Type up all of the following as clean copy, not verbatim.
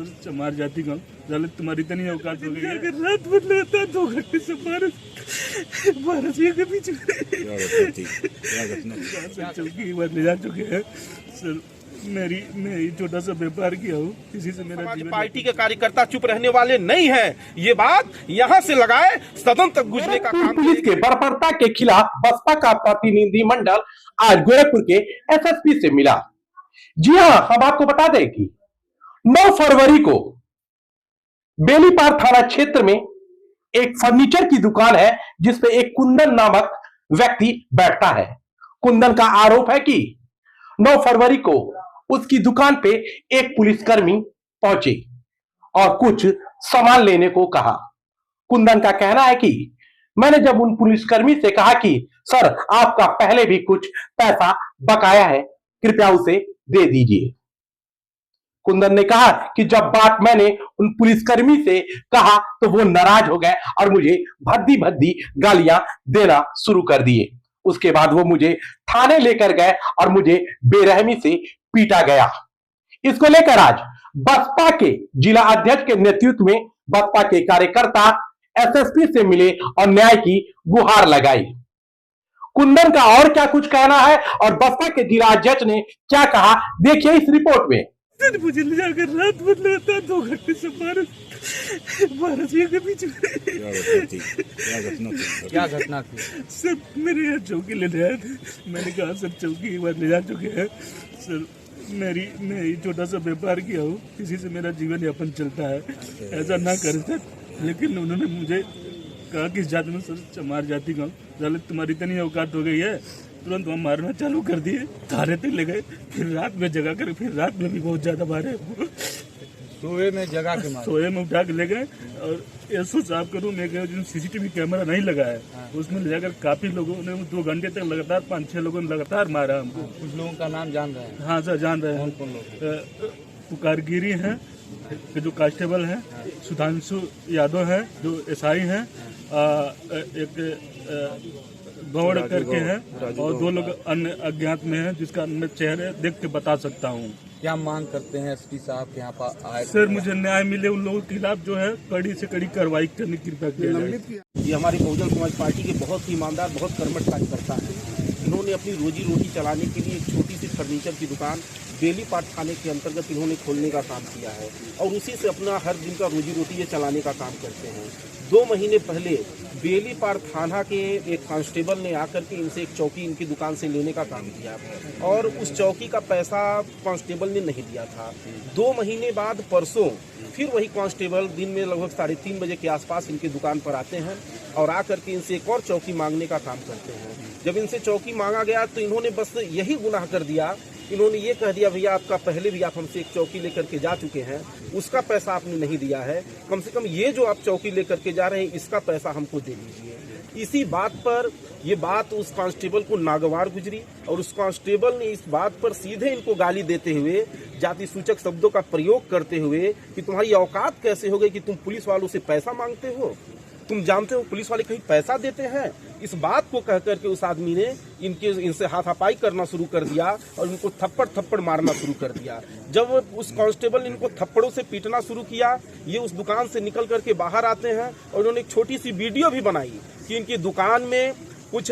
Sir मार जाती गाँव साले तुम्हारी इतनी औकात हो गई है। अगर रात भर लेता 2 घंटे से बारह के बीच चौकी बार ले जा चुके हैं सर। मैं छोटा सा व्यापार किया हूँ, किसी से मेरा जीवन। पार्टी के कार्यकर्ता चुप रहने वाले नहीं हैं। ये बात यहाँ से लगाए सदन तक गुजरने का काम। पुलिस के बर्बरता के खिलाफ बसपा का प्रतिनिधि मंडल आज गोरखपुर के एसएसपी से मिला। जी हाँ, हम आपको बता दें कि 9 फरवरी को बेनीपार थाना क्षेत्र में एक फर्नीचर की दुकान है जिसपे एक कुंदन नामक व्यक्ति बैठता है। कुंदन का आरोप है कि 9 फरवरी को उसकी दुकान पे एक पुलिसकर्मी पहुंचे और कुछ सामान लेने को कहा। कुंदन का कहना है कि मैंने जब उन पुलिसकर्मी से कहा कि सर आपका पहले भी कुछ पैसा बकाया है, कृपया उसे दे दीजिए। कुंदन ने कहा कि जब बात मैंने उन पुलिसकर्मी से कहा तो वो नाराज हो गए और मुझे भद्दी भद्दी गालियां देना शुरू कर दिए। उसके बाद वो मुझे थाने लेकर गए और मुझे बेरहमी से पीटा गया। इसको लेकर आज बसपा के जिला अध्यक्ष के नेतृत्व में बसपा के कार्यकर्ता एसएसपी से मिले और न्याय की गुहार लगाई। कुंदन का और क्या कुछ कहना है और बसपा के जिला अध्यक्ष ने क्या कहा, देखिए इस रिपोर्ट में। मुझे ले जाकर रात भर लेता 2 घंटे से 12 के बीच क्या घटना थी? सर मेरे यहाँ चौकी ले आए थे। मैंने कहा सर चौकी एक बार ले जा चुके हैं सर। मैं छोटा सा व्यापार किया हूँ, किसी से मेरा जीवन यापन चलता है, ऐसा ना करें सर। लेकिन उन्होंने मुझे कहा कि जात में सर मार जाती गाँव साले तुम्हारी इतनी औकात हो गई है। तुरंत हम मारना चालू कर दिए, थाने तक ले गए, फिर रात में जगा कर, फिर रात में भी बहुत ज्यादा मारे। सोए में जगा के मारे, सोए में उठा के ले गए और एसओ साहब करूँ मैं जिन सीसीटीवी कैमरा नहीं लगा है उसमें ले जाकर काफी लोगों ने 2 घंटे तक लगातार 5-6 लोगों ने लगातार मारा हमको। कुछ लोगों का नाम जान रहे हैं? हाँ सर जान रहे हैं। कौन लोग? पुकारगिरी हैं जो कांस्टेबल हैं, सुधांशु यादव हैं जो एसआई हैं, एक गौड़ करके हैं और 2 लोग अन्य अज्ञात में हैं जिसका मैं चेहरे देख के बता सकता हूँ। क्या मांग करते हैं एसपी साहब के यहाँ पर आए? सर मुझे न्याय मिले, उन लोगों के खिलाफ जो है कड़ी से कड़ी कार्रवाई करने की कृपया किया। ये हमारी बहुजन समाज पार्टी के बहुत ही ईमानदार, बहुत कर्मठ कार्यकर्ता है। इन्होंने अपनी रोजी रोटी चलाने के लिए एक छोटी सी फर्नीचर की दुकान बेनीपार थाने के अंतर्गत इन्होंने खोलने का काम किया है और उसी से अपना हर दिन का रोजी रोटी ये चलाने का काम करते हैं। 2 महीने पहले बेनीपार थाना के एक कांस्टेबल ने आकर के इनसे एक चौकी इनकी दुकान से लेने का काम किया और उस चौकी का पैसा कांस्टेबल ने नहीं दिया था। 2 महीने बाद परसों फिर वही कांस्टेबल दिन में लगभग 3:30 बजे के आसपास इनकी दुकान पर आते हैं और आकर के इनसे एक और चौकी मांगने का काम करते हैं। जब इनसे चौकी मांगा गया तो इन्होंने बस यही गुनाह कर दिया, इन्होंने ये कह दिया भैया आपका पहले भी आप हमसे एक चौकी लेकर के जा चुके हैं, उसका पैसा आपने नहीं दिया है, कम से कम ये जो आप चौकी लेकर के जा रहे हैं इसका पैसा हमको दे दीजिए। इसी बात पर ये बात उस कांस्टेबल को नागवार गुजरी और उस कांस्टेबल ने इस बात पर सीधे इनको गाली देते हुए, जाति सूचक शब्दों का प्रयोग करते हुए कि तुम्हारी औकात कैसे हो गई कि तुम पुलिस वालों से पैसा मांगते हो, तुम जानते हो पुलिस वाले कहीं पैसा देते हैं। इस बात को कह करके उस आदमी ने इनसे हाथापाई करना शुरू कर दिया और इनको थप्पड़ मारना शुरू कर दिया। जब उस कांस्टेबल ने इनको थप्पड़ों से पीटना शुरू किया, ये उस दुकान से निकल करके बाहर आते हैं और उन्होंने एक छोटी सी वीडियो भी बनाई कि इनकी दुकान में कुछ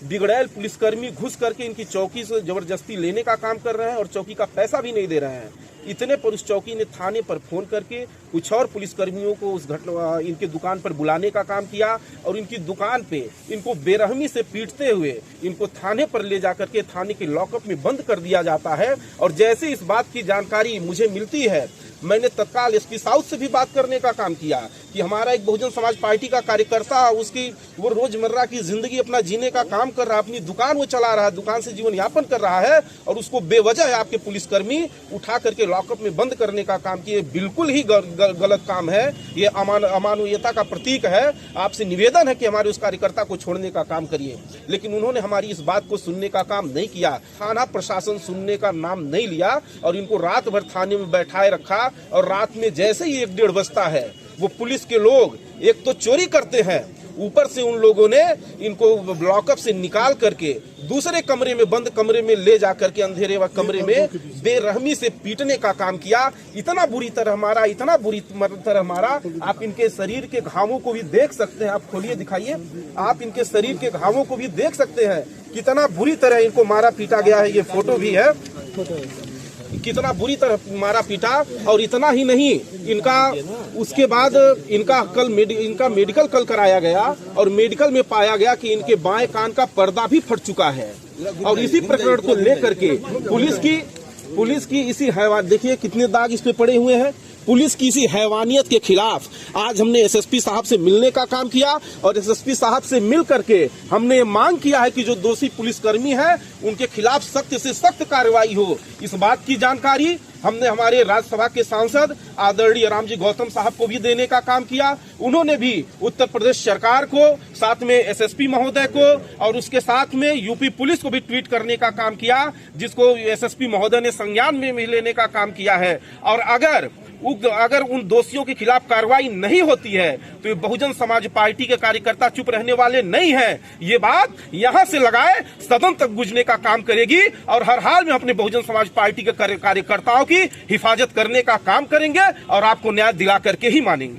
बिगड़ैल पुलिसकर्मी घुस करके इनकी चौकी से जबरदस्ती लेने का काम कर रहे हैं और चौकी का पैसा भी नहीं दे रहे हैं। इतने पर उस चौकी ने थाने पर फोन करके कुछ और पुलिसकर्मियों को उस इनके दुकान पर बुलाने का काम किया और इनकी दुकान पे इनको बेरहमी से पीटते हुए इनको थाने पर ले जाकर के थाने के लॉकअप में बंद कर दिया जाता है। और जैसे इस बात की जानकारी मुझे मिलती है, मैंने तत्काल एसपी साउथ से भी बात करने का काम किया कि हमारा एक बहुजन समाज पार्टी का कार्यकर्ता, उसकी वो रोजमर्रा की जिंदगी अपना जीने का काम कर रहा है, अपनी दुकान वो चला रहा है, दुकान से जीवन यापन कर रहा है और उसको बेवजह आपके पुलिसकर्मी उठा करके लॉकअप में बंद करने का काम किए। बिल्कुल ही गलत काम है, ये अमानवीयता का प्रतीक है। आपसे निवेदन है कि हमारे उस कार्यकर्ता को छोड़ने का काम करिए, लेकिन उन्होंने हमारी इस बात को सुनने का काम नहीं किया। थाना प्रशासन सुनने का नाम नहीं लिया और इनको रात भर थाने में बैठाए रखा और रात में जैसे ही 1-1:30 बजता है वो पुलिस के लोग एक तो चोरी करते हैं, ऊपर से उन लोगों ने इनको लॉकअप से निकाल करके दूसरे कमरे में, बंद कमरे में ले जा करके अंधेरे व कमरे में बेरहमी से पीटने का काम किया। इतना बुरी तरह मारा। आप इनके शरीर के घावों को भी देख सकते हैं। आप खोलिए, दिखाइए। आप इनके शरीर के घावों को भी देख सकते हैं, कितना बुरी तरह इनको मारा पीटा गया है। ये फोटो भी है, कितना बुरी तरह मारा पीटा। और इतना ही नहीं, इनका उसके बाद इनका मेडिकल कल कराया गया और मेडिकल में पाया गया कि इनके बाएं कान का पर्दा भी फट चुका है। और इसी प्रकरण को लेकर के पुलिस की इसी हैवान, देखिए कितने दाग इस पे पड़े हुए हैं। पुलिस की इसी हैवानियत के खिलाफ आज हमने एसएसपी साहब से मिलने का काम किया और एसएसपी साहब से मिल करके हमने ये मांग किया है कि जो दोषी पुलिसकर्मी हैं उनके खिलाफ सख्त से सख्त कार्रवाई हो। इस बात की जानकारी हमने हमारे राज्यसभा के सांसद आदरणीय रामजी गौतम साहब को भी देने का काम किया। उन्होंने भी उत्तर प्रदेश सरकार को, साथ में एसएसपी महोदय को और उसके साथ में यूपी पुलिस को भी ट्वीट करने का काम किया, जिसको एसएसपी महोदय ने संज्ञान में लेने का काम किया है। और अगर उन दोषियों के खिलाफ कार्रवाई नहीं होती है तो ये बहुजन समाज पार्टी के कार्यकर्ता चुप रहने वाले नहीं हैं। ये बात यहां से लगाए सदन तक गुजरने का काम करेगी और हर हाल में अपने बहुजन समाज पार्टी के कार्यकर्ताओं की हिफाजत करने का काम करेंगे और आपको न्याय दिला करके ही मानेंगे।